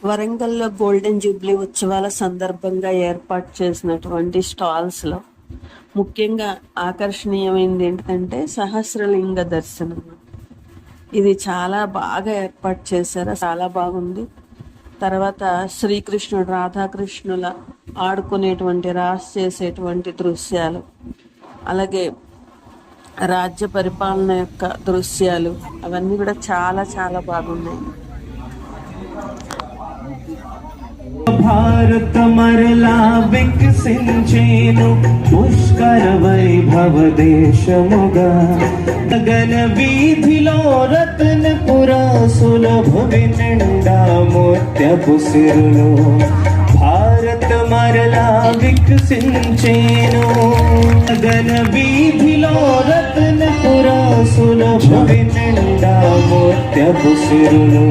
వరంగల్లో golden Jubilee ఉత్సవాల సందర్భంగా ఏర్పాటు చేసినటువంటి స్టాల్స్లో ముఖ్యంగా ఆకర్షణీయమైనది ఏంటంటే సహస్రలింగ దర్శనం. ఇది చాలా బాగా ఏర్పాటు చేశారు, చాలా బాగుంది. తర్వాత శ్రీకృష్ణుడు రాధాకృష్ణుల ఆడుకునేటువంటి రాస్ చేసేటువంటి దృశ్యాలు, అలాగే రాజ్య పరిపాలన యొక్క దృశ్యాలు, అవన్నీ కూడా చాలా చాలా బాగున్నాయి. భారత మరలా వికసించేను పుష్కర వైభవ దేశముగా. గగన వీధిలో రత్నపుర సులభ నిండా ముత్యపు సిరులు. భారత మరలా వికసించేను గగన వీధిలో రత్నపుర సులభ నిండా ముత్యపు సిరులు.